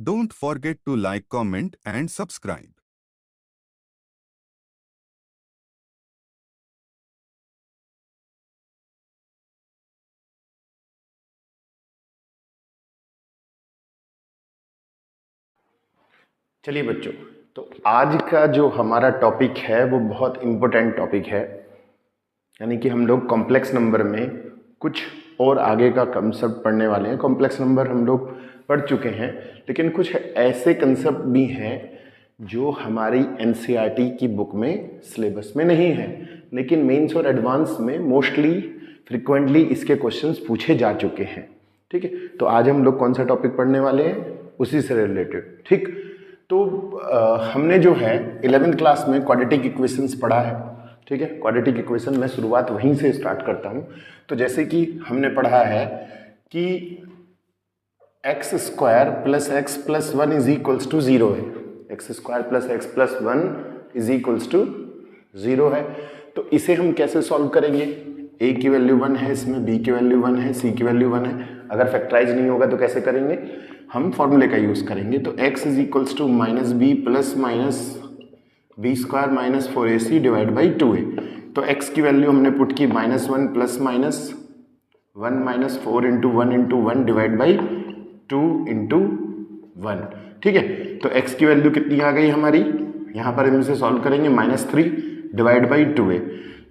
Don't forget to like, comment and subscribe. चलिए बच्चों, तो आज का जो हमारा टॉपिक है वो बहुत इम्पोर्टेंट टॉपिक है। यानी कि हम लोग कॉम्प्लेक्स नंबर में कुछ और आगे का कंसेप्ट पढ़ने वाले हैं। कॉम्प्लेक्स नंबर हम लोग पढ़ चुके हैं, लेकिन कुछ ऐसे कंसेप्ट भी हैं जो हमारी एनसीईआरटी की बुक में सिलेबस में नहीं है, लेकिन मेंस और एडवांस में मोस्टली फ्रिक्वेंटली इसके क्वेश्चंस पूछे जा चुके हैं। ठीक है, तो आज हम लोग कौन सा टॉपिक पढ़ने वाले हैं, उसी से रिलेटेड। ठीक, तो हमने जो है 11th क्लास में क्वाड्रेटिक इक्वेशंस पढ़ा है। ठीक है, क्वाड्रेटिक इक्वेशन मैं शुरुआत वहीं से स्टार्ट करता हूँ। तो जैसे कि हमने पढ़ा है कि x square plus x plus one is equals to zero है। X square plus x plus one is equals to zero है। तो इसे हम कैसे सॉल्व करेंगे? ए की वैल्यू 1 है, इसमें बी की वैल्यू 1 है, सी की वैल्यू 1 है। अगर फैक्टराइज नहीं होगा तो कैसे करेंगे? हम फॉर्मूले का यूज करेंगे। तो x is equals to minus b plus minus b square minus 4ac divide by 2a। तो x की वैल्यू हमने पुट की -1 plus minus 1 minus 4 into 1 into 1 divide by 2 into 1। ठीक है, तो x की वैल्यू कितनी आ गई हमारी? यहाँ पर हम इसे सॉल्व करेंगे, -3 डिवाइड बाई 2a।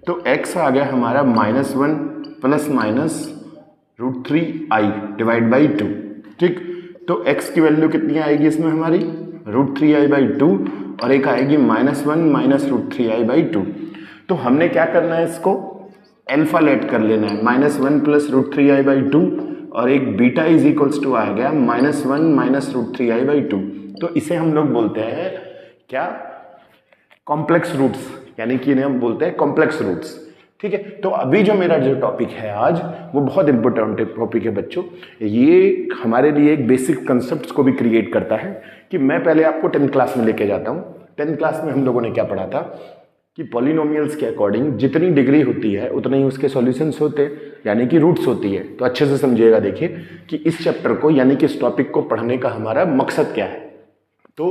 तो x आ गया हमारा -1 plus minus √3i divide by 2। ठीक, तो x की वैल्यू कितनी आएगी इसमें हमारी? √3i बाई 2, और एक आएगी -1 माइनस √3i बाई 2। तो हमने क्या करना है, इसको अल्फा लेट कर लेना है। -1 प्लस √3i बाई 2, और एक बीटा इज इक्वल्स टू आ गया -1 माइनस √3i बाई 2। तो इसे हम लोग बोलते हैं क्या? कॉम्प्लेक्स रूट्स, यानी कि इन्हें हम बोलते हैं कॉम्प्लेक्स रूट्स। ठीक है, तो अभी जो मेरा जो टॉपिक है आज, वो बहुत इंपॉर्टेंट टॉपिक है बच्चों। ये हमारे लिए एक बेसिक कंसेप्ट को भी क्रिएट करता है कि मैं पहले आपको 10th क्लास में लेके जाता हूँ। 10th क्लास में हम लोगों ने क्या पढ़ा था कि पॉलिनोमियल्स के अकॉर्डिंग जितनी डिग्री होती है उतने ही उसके सॉल्यूशंस होते हैं, यानी कि रूट्स होती है। तो अच्छे से समझिएगा, देखिए कि इस चैप्टर को यानी कि इस टॉपिक को पढ़ने का हमारा मकसद क्या है। तो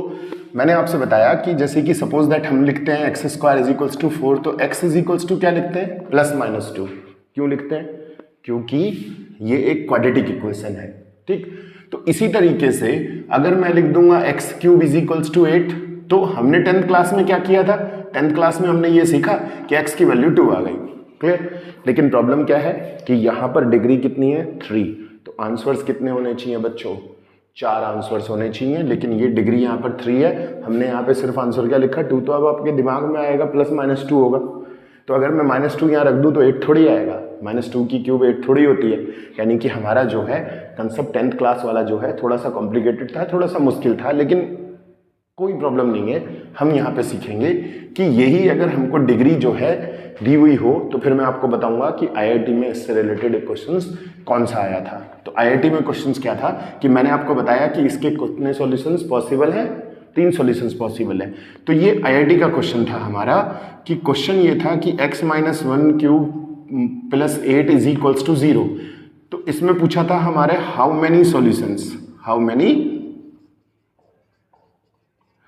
मैंने आपसे बताया कि जैसे कि सपोज दैट हम लिखते हैं x square is equals to 4, तो एक्स इज इक्वल्स टू क्या लिखते हैं? +-2। क्यों लिखते हैं? क्योंकि ये एक क्वाड्रेटिक इक्वेशन है। ठीक, तो इसी तरीके से अगर मैं लिख दूंगा x cube is equals to 8, तो हमने 10th क्लास में क्या किया था? 10th क्लास में हमने ये सीखा कि एक्स की वैल्यू 2 आ गई। क्लियर? लेकिन प्रॉब्लम क्या है कि यहां पर डिग्री कितनी है? 3। तो आंसर्स कितने होने चाहिए बच्चों? 4 आंसर्स होने चाहिए, लेकिन ये डिग्री यहाँ पर 3 है। हमने यहाँ पे सिर्फ आंसर क्या लिखा? 2। तो अब आपके दिमाग में आएगा +-2 होगा। तो अगर मैं -2 यहाँ रख दूँ तो 8 थोड़ी आएगा। -2 की क्यूब 8 थोड़ी होती है। यानी कि हमारा जो है कंसेप्ट 10th क्लास वाला जो है थोड़ा सा कॉम्प्लिकेटेड था, थोड़ा सा मुश्किल था, लेकिन कोई प्रॉब्लम नहीं है। हम यहाँ पे सीखेंगे कि यही अगर हमको डिग्री जो है दी हुई हो, तो फिर मैं आपको बताऊंगा कि आईआईटी में इससे रिलेटेड क्वेश्चंस कौन सा आया था। तो आईआईटी में क्वेश्चंस क्या था कि मैंने आपको बताया कि इसके कितने सॉल्यूशंस पॉसिबल हैं? 3 सॉल्यूशंस पॉसिबल है। तो ये आईआईटी का क्वेश्चन था हमारा कि क्वेश्चन ये था कि x-1 cube plus 8 is equals to 0। तो इसमें पूछा था हमारे how many solutions, how many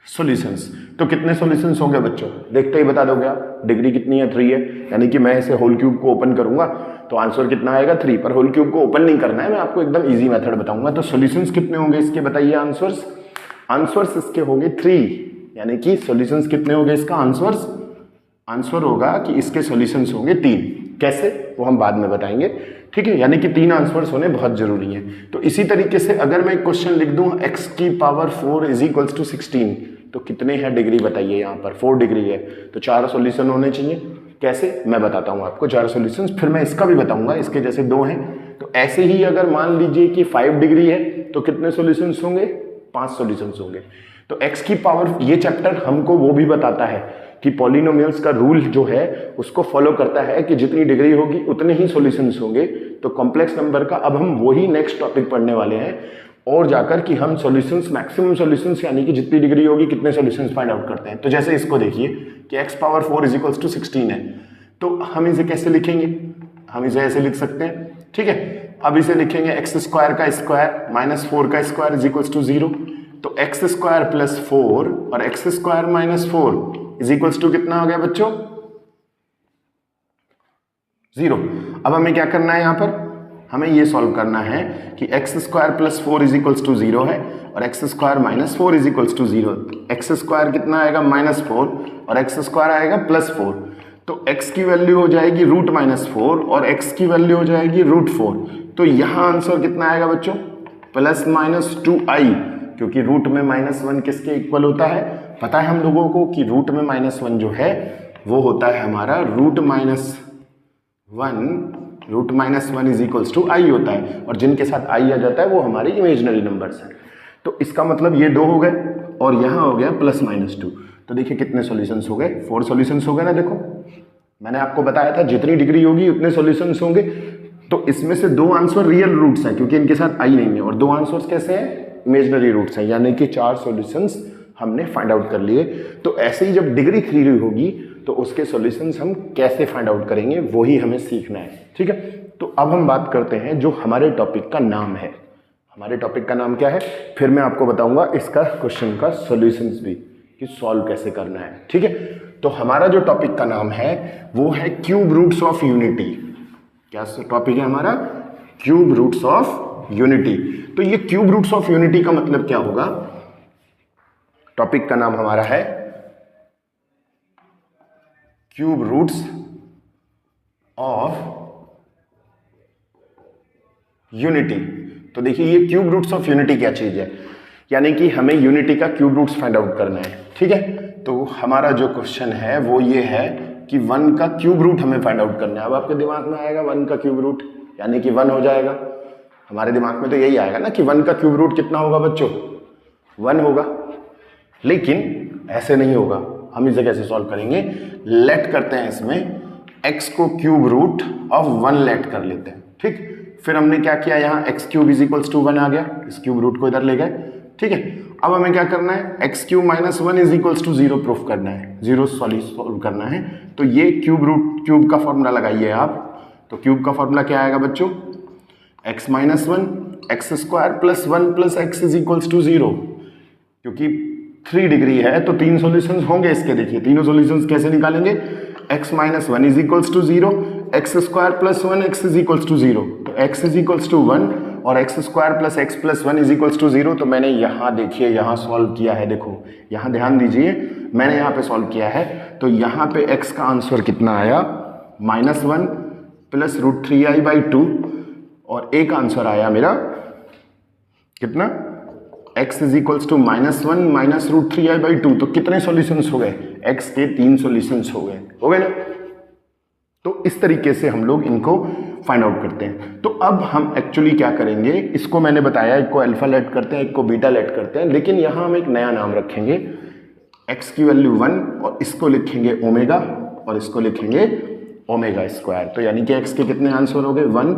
solutions. तो कितने सॉल्यूशंस होंगे बच्चों? देखते ही बता दोगे आप। डिग्री कितनी है? 3 है। यानी कि मैं इसे होल क्यूब को ओपन करूंगा तो आंसर कितना आएगा? 3। पर होल क्यूब को ओपन नहीं करना है, मैं आपको एकदम इजी मेथड बताऊंगा। तो सॉल्यूशंस कितने होंगे इसके, बताइए आंसर्स। आंसर्स इसके होंगे 3, यानी कि सॉल्यूशंस कितने होंगे इसका? आंसर्स, आंसर होगा कि इसके सॉल्यूशंस होंगे 3। कैसे, वो हम बाद में बताएंगे। ठीक है, यानी कि 3 आंसर्स होने बहुत जरूरी है। तो इसी तरीके से अगर मैं क्वेश्चन लिख दूं x की पावर 4 इज इक्वल्स टू 16, तो कितने हैं डिग्री बताइए? यहाँ पर 4 डिग्री है, तो 4 सॉल्यूशन होने चाहिए। कैसे, मैं बताता हूँ आपको 4 सॉल्यूशंस, फिर मैं इसका भी बताऊंगा, इसके जैसे 2 हैं। तो ऐसे ही अगर मान लीजिए कि 5 डिग्री है, तो कितने सॉल्यूशंस होंगे? 5 सॉल्यूशंस होंगे। तो x की पावर, ये चैप्टर हमको वो भी बताता है कि पॉलिनोमियल्स का रूल जो है उसको फॉलो करता है कि जितनी डिग्री होगी उतने ही सॉल्यूशंस होंगे। तो कॉम्प्लेक्स नंबर का अब हम वही नेक्स्ट टॉपिक पढ़ने वाले हैं, और जाकर कि हम सॉल्यूशंस, मैक्सिमम सॉल्यूशंस, यानी कि जितनी डिग्री होगी कितने सॉल्यूशंस फाइंड आउट करते हैं। तो जैसे इसको देखिए कि x power 4 is equals to 16 है, तो हम इसे कैसे लिखेंगे? हम इसे ऐसे लिख सकते हैं। ठीक है, अब इसे लिखेंगे x स्क्वायर का स्क्वायर -4 का स्क्वायर इज इक्वल्स टू 0। तो एक्स स्क्वायर प्लस 4 और x square minus 4 is equals to कितना हो गया बच्चों? 0। अब हमें क्या करना है यहां पर? हमें ये सॉल्व करना है कि x square plus 4 is equals to 0 है और x square minus 4 is equals to 0। X square कितना आएगा? -4 और एक्स स्क्वायर आएगा +4। तो x की वैल्यू हो जाएगी √-4 और x की वैल्यू हो जाएगी √4। तो यहां आंसर कितना आएगा बच्चों? +-2i, क्योंकि रूट में -1 किसके इक्वल होता है? पता है हम लोगों को कि रूट में -1 जो है वो होता है हमारा √-1 इज इक्वल्स टू आई होता है, और जिनके साथ आई आ जाता है वो हमारे इमेजिनरी नंबर्स हैं। तो इसका मतलब ये 2 हो गए और यहाँ हो गया +-2। तो देखिए कितने सॉल्यूशंस हो गए? 4 सॉल्यूशंस हो गए ना। देखो मैंने आपको बताया था जितनी डिग्री होगी उतने सॉल्यूशंस होंगे। तो इसमें से 2 आंसर रियल रूट्स हैं क्योंकि इनके साथ आई नहीं है, और 2 आंसर्स कैसे हैं? इमेजिनरी रूट्स हैं, यानी कि 4 सॉल्यूशंस हमने फाइंड आउट कर लिए। तो ऐसे ही जब डिग्री 3 होगी तो उसके सॉल्यूशंस हम कैसे फाइंड आउट करेंगे वो ही हमें सीखना है, ठीक है। तो अब हम बात करते हैं जो हमारे टॉपिक का नाम है। हमारे टॉपिक का नाम क्या है? फिर मैं आपको बताऊंगा इसका क्वेश्चन का सॉल्यूशंस भी कि सॉल्व कैसे करना है, ठीक है। तो हमारा जो टॉपिक का नाम है वो है क्यूब रूट्स ऑफ यूनिटी। क्या टॉपिक है हमारा? Cube roots of unity. तो ये क्यूब रूट्स ऑफ यूनिटी का मतलब क्या होगा? टॉपिक का नाम हमारा है क्यूब रूट्स ऑफ यूनिटी। तो देखिए ये क्यूब रूट्स ऑफ यूनिटी क्या चीज है, यानी कि हमें यूनिटी का क्यूब रूट्स फाइंड आउट करना है, ठीक है। तो हमारा जो क्वेश्चन है वो ये है कि 1 का क्यूब रूट हमें फाइंड आउट करना है। अब आपके दिमाग में आएगा 1 का क्यूब रूट यानी कि 1 हो जाएगा। हमारे दिमाग में तो यही आएगा ना कि 1 का क्यूब रूट कितना होगा बच्चों? 1 होगा। लेकिन ऐसे नहीं होगा, हम इसे कैसे सॉल्व करेंगे? लेट करते हैं इसमें x को क्यूब रूट ऑफ 1 लेट कर लेते हैं, ठीक। फिर हमने क्या किया? यहाँ x cube is equals to 1 आ गया, इस क्यूब रूट को इधर ले गए, ठीक है। अब हमें क्या करना है? x cube minus 1 is equals to 0 proof करना है, 0 सॉल्व करना है। तो ये क्यूब का फॉर्मूला लगाइए आप। तो क्यूब का फॉर्मूला क्या आएगा बच्चों? x minus 1 x square plus 1 plus x is equals to 0। क्योंकि 3 डिग्री है तो 3 सॉल्यूशंस होंगे इसके। देखिए तीनों सॉल्यूशंस कैसे निकालेंगे? x minus 1 is equals to 0, x square plus 1 x is equals to 0। तो x इज इक्वल्स टू 1 और x square plus x plus 1 is equals to 0। तो मैंने यहाँ देखिए यहाँ सॉल्व किया है। देखो यहाँ ध्यान दीजिए, मैंने यहाँ पे सॉल्व किया है। तो यहाँ पे x का आंसर कितना आया? -1 प्लस √3i/2, और एक आंसर आया मेरा कितना? x is equals to -1 minus √3i/2। तो कितने सॉल्यूशंस हो गए? x के 3 सॉल्यूशंस हो गए ना। तो इस तरीके से हम लोग इनको फाइंड आउट करते हैं। तो अब हम एक्चुअली क्या करेंगे, इसको मैंने बताया, एक को अल्फा लेट करते हैं, एक को बीटा लेट करते हैं, लेकिन यहाँ हम एक नया नाम रखेंगे। x की वैल्यू 1 और इसको लिखेंगे ओमेगा और इसको लिखेंगे ओमेगा स्क्वायर। तो यानी कि x के कितने आंसर हो गए? 1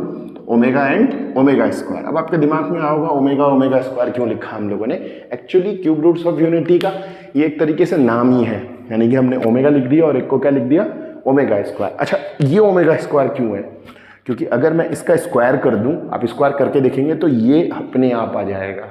ओमेगा एंड ओमेगा स्क्वायर। अब आपके दिमाग में आओगा ओमेगा स्क्वायर क्यों लिखा हम लोगों ने? Actually cube roots of unity का ये एक तरीके से नाम ही है, यानी कि हमने ओमेगा लिख दिया और एक को क्या लिख दिया? Omega square. अच्छा ये ओमेगा स्क्वायर क्यों है? क्योंकि अगर मैं इसका स्क्वायर कर दूं, आप स्क्वायर करके देखेंगे तो ये अपने आप आ जाएगा,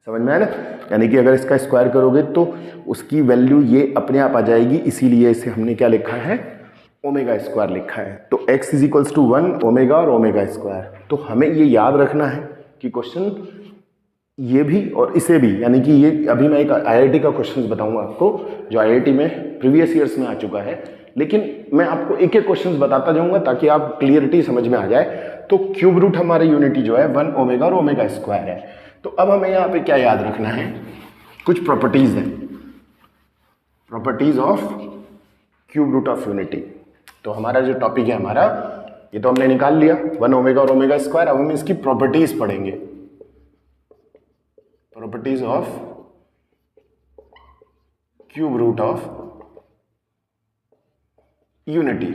समझ में आया ना। यानी कि अगर इसका स्क्वायर करोगे तो उसकी वैल्यू ये अपने आप आ जाएगी, इसीलिए इसे हमने क्या लिखा है? ओमेगा स्क्वायर लिखा है। तो x is equals to 1 omega और ओमेगा स्क्वायर। तो हमें ये याद रखना है कि क्वेश्चन ये भी और इसे भी, यानी कि ये अभी मैं एक IIT का क्वेश्चन बताऊंगा आपको जो IIT में प्रीवियस ईयर्स में आ चुका है, लेकिन मैं आपको एक एक क्वेश्चन बताता जाऊंगा ताकि आप क्लियरिटी समझ में आ जाए। तो क्यूब रूट हमारे यूनिटी जो है 1 ओमेगा और ओमेगा स्क्वायर है। तो अब हमें यहाँ पे क्या याद रखना है? कुछ प्रॉपर्टीज हैं, properties of cube root of unity. तो हमारा जो टॉपिक है हमारा, ये तो हमने निकाल लिया 1 ओमेगा और ओमेगा स्क्वायर। अब हम इसकी प्रॉपर्टीज पढ़ेंगे, properties of cube root of unity.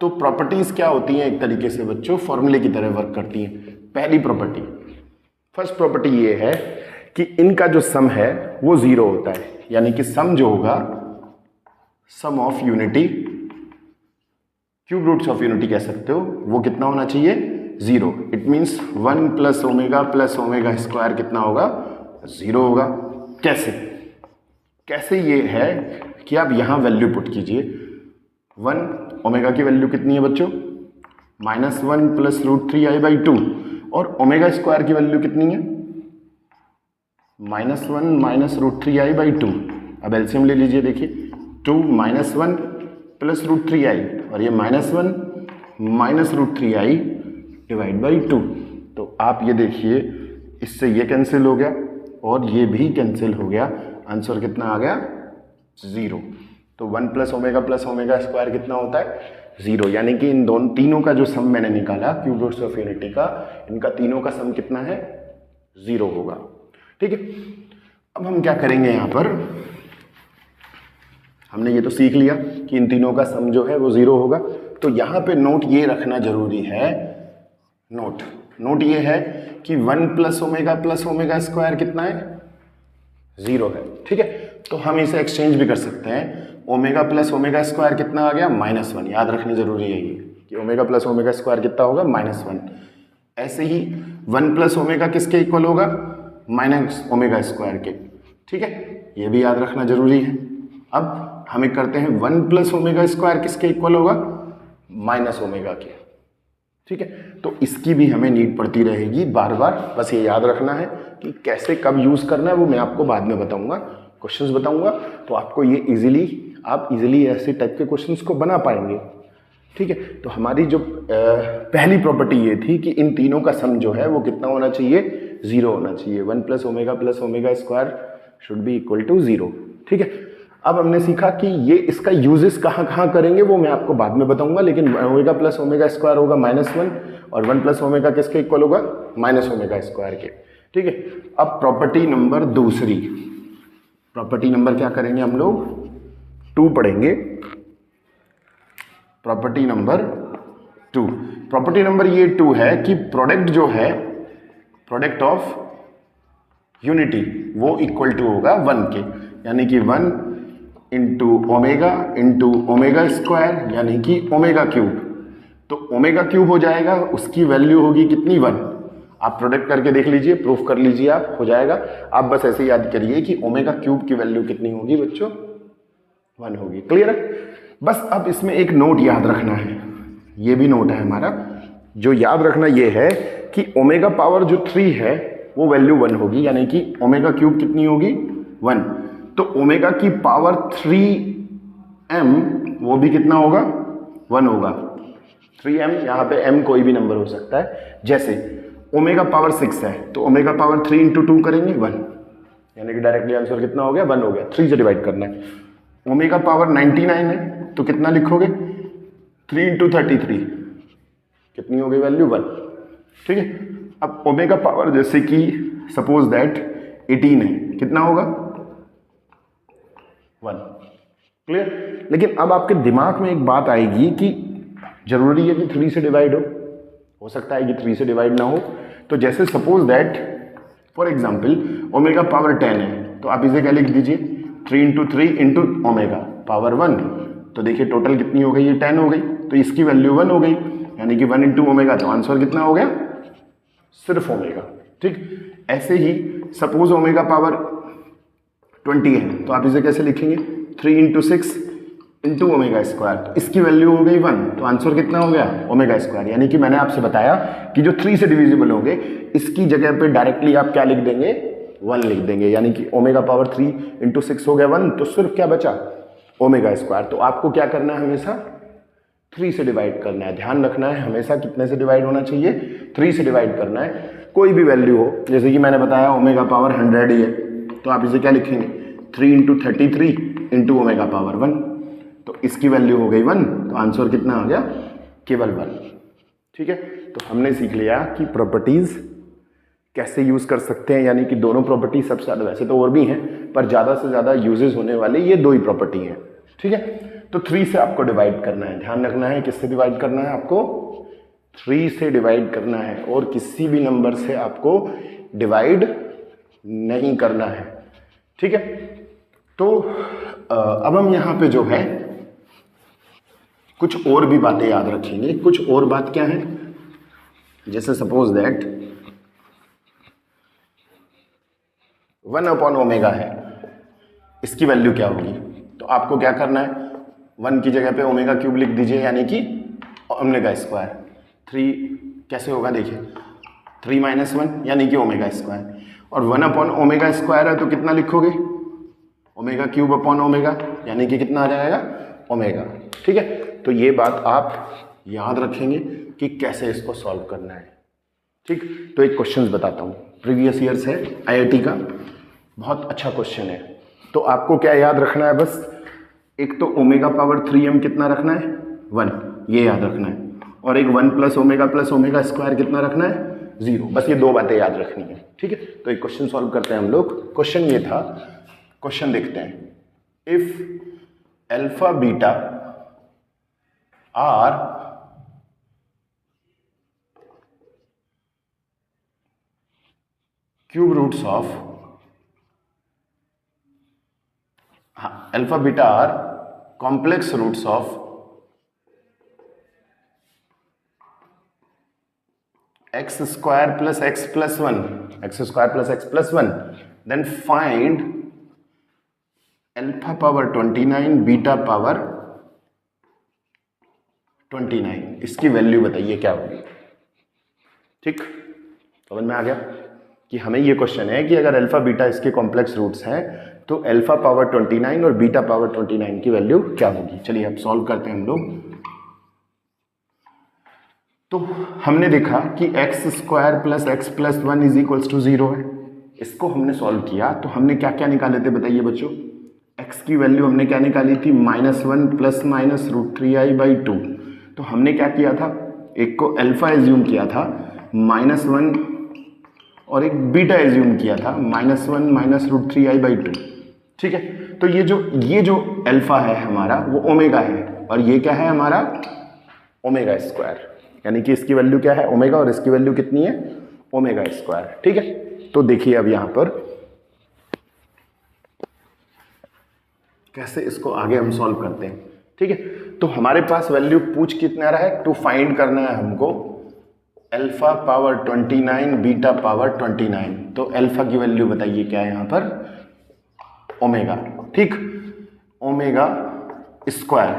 तो प्रॉपर्टीज क्या होती हैं? एक तरीके से बच्चों फॉर्मूले की तरह वर्क करती हैं। पहली प्रॉपर्टी, फर्स्ट प्रॉपर्टी ये है कि इनका जो सम है वो 0 होता है, यानी कि सम जो होगा, sum of unity, cube roots of unity कह सकते हो, वो कितना होना चाहिए? 0। It means 1 plus omega square कितना होगा? 0 होगा। कैसे कैसे ये है कि आप यहाँ वैल्यू पुट कीजिए 1, ओमेगा की वैल्यू कितनी है बच्चों, -1 प्लस √3i/2 और ओमेगा स्क्वायर की वैल्यू कितनी है, -1 माइनस √3i/2। अब एलसीएम ले लीजिए, देखिए 2 -1 प्लस √3i और ये -1 माइनस √3i डिवाइड बाई 2। तो आप ये देखिए इससे ये कैंसिल हो गया और ये भी कैंसिल हो गया, आंसर कितना आ गया 0। तो 1 प्लस ओमेगा स्क्वायर कितना होता है 0, यानी कि इन तीनों का जो सम मैंने निकाला क्यूब रूट्स ऑफ यूनिटी का, इनका तीनों का सम कितना है 0 होगा। ठीक है, अब हम क्या करेंगे, यहाँ पर हमने ये तो सीख लिया कि इन तीनों का सम जो है वो 0 होगा। तो यहाँ पे नोट ये रखना जरूरी है, नोट ये है कि 1 प्लस ओमेगा स्क्वायर कितना है 0 है। ठीक है, तो हम इसे एक्सचेंज भी कर सकते हैं, ओमेगा प्लस ओमेगा स्क्वायर कितना आ गया -1। याद रखनी जरूरी है ये कि ओमेगा प्लस ओमेगा स्क्वायर कितना होगा -1। ऐसे ही 1 प्लस ओमेगा किसके इक्वल होगा, माइनस ओमेगा स्क्वायर के। ठीक है, ये भी याद रखना जरूरी है। अब हमें करते हैं 1 प्लस ओमेगा स्क्वायर किसके इक्वल होगा, माइनस ओमेगा के। ठीक है, तो इसकी भी हमें नीड पड़ती रहेगी बार बार, बस ये याद रखना है कि कैसे कब यूज करना है वो मैं आपको बाद में बताऊंगा, क्वेश्चंस बताऊंगा, तो आपको ये आप इजीली ऐसे टाइप के क्वेश्चंस को बना पाएंगे। ठीक है, तो हमारी जो पहली प्रॉपर्टी ये थी कि इन तीनों का सम जो है वो कितना होना चाहिए, 0 होना चाहिए। 1 plus omega square should be equal to 0। ठीक है, अब हमने सीखा कि ये इसका यूजेस कहाँ करेंगे वो मैं आपको बाद में बताऊंगा, लेकिन ओमेगा प्लस ओमेगा स्क्वायर होगा -1 और 1 प्लस ओमेगा किसके इक्वल होगा, माइनस ओमेगा स्क्वायर के। ठीक है, अब प्रॉपर्टी नंबर दूसरी, प्रॉपर्टी नंबर क्या करेंगे हम लोग 2 पढ़ेंगे। प्रॉपर्टी नंबर 2, प्रॉपर्टी नंबर ये 2 है कि प्रोडक्ट जो है, प्रोडक्ट ऑफ यूनिटी वो इक्वल टू होगा 1 के, यानी कि 1 इंटू ओमेगा स्क्वायर यानी कि ओमेगा क्यूब। तो ओमेगा क्यूब हो जाएगा, उसकी वैल्यू होगी कितनी 1। आप प्रोडक्ट करके देख लीजिए, प्रूफ कर लीजिए, आप हो जाएगा। आप बस ऐसे याद करिए कि ओमेगा क्यूब की वैल्यू कितनी होगी बच्चों, 1 होगी। क्लियर है, बस अब इसमें एक नोट याद रखना है, ये भी नोट है हमारा, जो याद रखना ये है कि ओमेगा पावर जो 3 है वो वैल्यू 1 होगी, यानी कि ओमेगा क्यूब कितनी होगी 1। तो ओमेगा की पावर 3m वो भी कितना होगा 1 होगा। 3m, यहाँ पे m कोई भी नंबर हो सकता है, जैसे ओमेगा पावर 6 है तो ओमेगा पावर 3 इंटू 2 करेंगे 1, यानी कि डायरेक्टली आंसर कितना हो गया 1 हो गया। 3 से डिवाइड करना है। ओमेगा पावर 99 है तो कितना लिखोगे 3 इंटू 33, कितनी हो गई वैल्यू 1। ठीक है, अब ओमेगा पावर जैसे कि सपोज दैट 18 है, कितना होगा 1। क्लियर, लेकिन अब आपके दिमाग में एक बात आएगी कि जरूरी है कि 3 से डिवाइड हो सकता है कि 3 से डिवाइड ना हो। तो जैसे suppose that for example omega power 10 है तो आप इसे क्या लिख दीजिए 3 इंटू 3 इंटू ओमेगा पावर 1। तो देखिए टोटल कितनी हो गई, ये 10 हो गई, तो इसकी वैल्यू 1 हो गई, यानी कि 1 इंटू ओमेगा, तो आंसर कितना हो गया सिर्फ ओमेगा। ठीक, ऐसे ही सपोज ओमेगा पावर 20 है तो आप इसे कैसे लिखेंगे 3 इंटू 6 इंटू ओमेगा स्क्वायर, तो इसकी वैल्यू हो गई 1, तो आंसर कितना हो गया ओमेगा स्क्वायर। यानी कि मैंने आपसे बताया कि जो 3 से डिविजिबल होंगे इसकी जगह पे डायरेक्टली आप क्या लिख देंगे 1 लिख देंगे, यानी कि ओमेगा पावर 3 इंटू 6 हो गया 1, तो सिर्फ क्या बचा ओमेगा स्क्वायर। तो आपको क्या करना है, हमेशा 3 से डिवाइड करना है। ध्यान रखना है हमेशा कितने से डिवाइड होना चाहिए, 3 से डिवाइड करना है। कोई भी वैल्यू हो, जैसे कि मैंने बताया ओमेगा पावर 100 ही है तो आप इसे क्या लिखेंगे 3 इंटू 33 इंटू ओमेगा पावर 1, तो इसकी वैल्यू हो गई 1, तो आंसर कितना आ गया केवल 1। ठीक है, तो हमने सीख लिया कि प्रॉपर्टीज कैसे यूज कर सकते हैं, यानी कि दोनों प्रॉपर्टी सबसे ज़्यादा, वैसे तो और भी हैं पर ज़्यादा से ज़्यादा यूजेस होने वाले ये 2 ही प्रॉपर्टी हैं। ठीक है, तो 3 से आपको डिवाइड करना है, ध्यान रखना है किससे डिवाइड करना है, आपको 3 से डिवाइड करना है और किसी भी नंबर से आपको डिवाइड नहीं करना है। ठीक है, तो अब हम यहाँ पे जो है कुछ और भी बातें याद रखेंगे। कुछ और बात क्या है, जैसे सपोज दैट 1 अपॉन ओमेगा है, इसकी वैल्यू क्या होगी? तो आपको क्या करना है, 1 की जगह पे ओमेगा क्यूब लिख दीजिए, यानी कि ओमेगा स्क्वायर। 3 कैसे होगा देखिए, 3 माइनस 1 यानी कि ओमेगा स्क्वायर, और 1 अपॉन ओमेगा स्क्वायर है तो कितना लिखोगे, ओमेगा क्यूब अपॉन ओमेगा, यानी कि कितना आ जाएगा, ओमेगा। ठीक है, तो ये बात आप याद रखेंगे कि कैसे इसको सॉल्व करना है। ठीक, तो एक क्वेश्चन बताता हूँ, प्रीवियस ईयर से आईआईटी का, बहुत अच्छा क्वेश्चन है। तो आपको क्या याद रखना है, बस एक तो ओमेगा पावर 3m कितना रखना है, 1, ये याद रखना है, और एक 1 प्लस ओमेगा स्क्वायर कितना रखना है, 0। बस ये दो बातें याद रखनी है। ठीक है, तो एक क्वेश्चन सॉल्व करते हैं हम लोग। क्वेश्चन ये था, क्वेश्चन देखते हैं, if alpha beta are cube roots of, alpha beta are complex roots of x square plus x plus one, then find alpha power 29 beta power 29, इसकी वैल्यू बताइए क्या होगी। ठीक, समझ में आ गया कि हमें ये क्वेश्चन है कि अगर अल्फा बीटा इसके कॉम्प्लेक्स रूट्स हैं तो अल्फा पावर 29 और बीटा पावर 29 की वैल्यू क्या होगी। चलिए अब सॉल्व करते हैं हम लोग। तो हमने देखा कि x square plus x plus 1 is equals to 0 है, इसको हमने सॉल्व किया तो हमने क्या क्या निकाले थे बताइए बच्चों। एक्स की वैल्यू हमने क्या निकाली थी, -1 प्लस माइनस √3i/2। तो हमने क्या किया था, एक को अल्फा एज्यूम किया था -1 और एक बीटा एज्यूम किया था -1 माइनस √3i/2। ठीक है, तो ये जो अल्फा है हमारा वो ओमेगा है, और ये क्या है हमारा ओमेगा स्क्वायर, यानी कि इसकी वैल्यू क्या है ओमेगा, और इसकी वैल्यू कितनी है ओमेगा स्क्वायर। ठीक है, तो देखिए अब यहां पर कैसे इसको आगे हम सॉल्व करते हैं। ठीक है, तो हमारे पास वैल्यू पूछ कितना रहा है, टू फाइंड करना है हमको अल्फा पावर 29 बीटा पावर 29। तो अल्फा की वैल्यू बताइए क्या है यहाँ पर, ओमेगा। ठीक, ओमेगा स्क्वायर,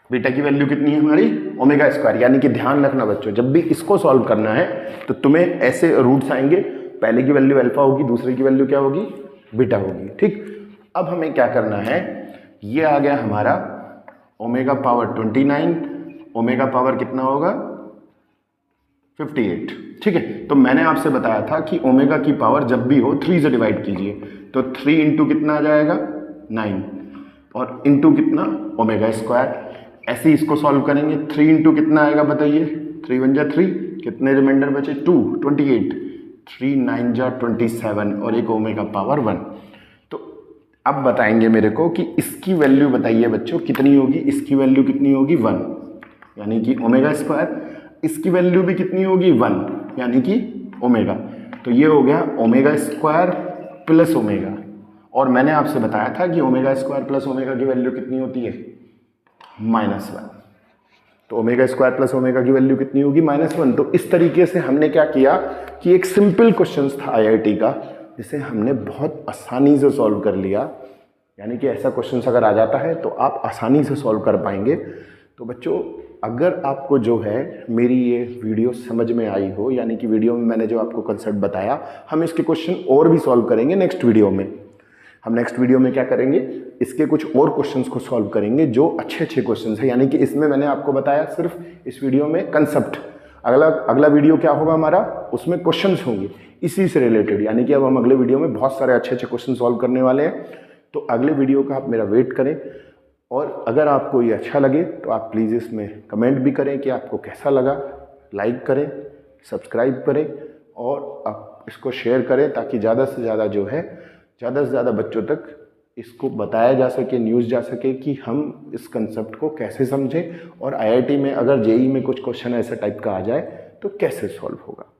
बीटा की वैल्यू कितनी है हमारी ओमेगा स्क्वायर। यानी कि ध्यान रखना बच्चों, जब भी इसको सॉल्व करना है तो तुम्हें ऐसे रूट्स आएंगे, पहले की वैल्यू अल्फा होगी, दूसरे की वैल्यू क्या होगी बीटा होगी। ठीक, अब हमें क्या करना है, ये आ गया हमारा ओमेगा पावर 29, ओमेगा पावर कितना होगा 58। ठीक है, तो मैंने आपसे बताया था कि ओमेगा की पावर जब भी हो 3 से डिवाइड कीजिए, तो 3 इंटू कितना आ जाएगा 9, और इंटू कितना ओमेगा स्क्वायर। ऐसे ही इसको सॉल्व करेंगे, 3 इंटू कितना आएगा बताइए, 3 1 जा 3, कितने रिमाइंडर बचे 2, 28, 3 9 जा 27, और एक ओमेगा पावर 1। तो अब बताएंगे मेरे को कि इसकी वैल्यू बताइए बच्चों कितनी होगी, इसकी वैल्यू कितनी होगी 1, यानी कि ओमेगा स्क्वायर, इसकी वैल्यू भी कितनी होगी 1, यानी कि ओमेगा। तो ये हो गया ओमेगा स्क्वायर प्लस ओमेगा, और मैंने आपसे बताया था कि ओमेगा स्क्वायर प्लस ओमेगा की वैल्यू कितनी होती है -1। तो ओमेगा स्क्वायर प्लस ओमेगा की वैल्यू कितनी होगी -1। तो इस तरीके से हमने क्या किया कि एक सिंपल क्वेश्चन था आईआईटी का, जिसे हमने बहुत आसानी से सॉल्व कर लिया। यानी कि ऐसा क्वेश्चन अगर आ जाता है तो आप आसानी से सॉल्व कर पाएंगे। तो बच्चों, अगर आपको जो है मेरी ये वीडियो समझ में आई हो, यानी कि वीडियो में मैंने जो आपको कंसेप्ट बताया, हम इसके क्वेश्चन और भी सॉल्व करेंगे नेक्स्ट वीडियो में। हम नेक्स्ट वीडियो में क्या करेंगे, इसके कुछ और क्वेश्चंस को सॉल्व करेंगे जो अच्छे क्वेश्चंस हैं। यानी कि इसमें मैंने आपको बताया सिर्फ इस वीडियो में कंसेप्ट, अगला वीडियो क्या होगा हमारा, उसमें क्वेश्चंस होंगे इसी से रिलेटेड। यानी कि अब हम अगले वीडियो में बहुत सारे अच्छे क्वेश्चन सॉल्व करने वाले हैं। तो अगले वीडियो का आप मेरा वेट करें, और अगर आपको ये अच्छा लगे तो आप प्लीज़ इसमें कमेंट भी करें कि आपको कैसा लगा, लाइक करें, सब्सक्राइब करें, और आप इसको शेयर करें, ताकि ज़्यादा से ज़्यादा जो है ज़्यादा से ज़्यादा बच्चों तक इसको बताया जा सके, न्यूज़ जा सके कि हम इस कंसेप्ट को कैसे समझें, और आईआईटी में अगर जेईई में कुछ क्वेश्चन ऐसा टाइप का आ जाए तो कैसे सॉल्व होगा।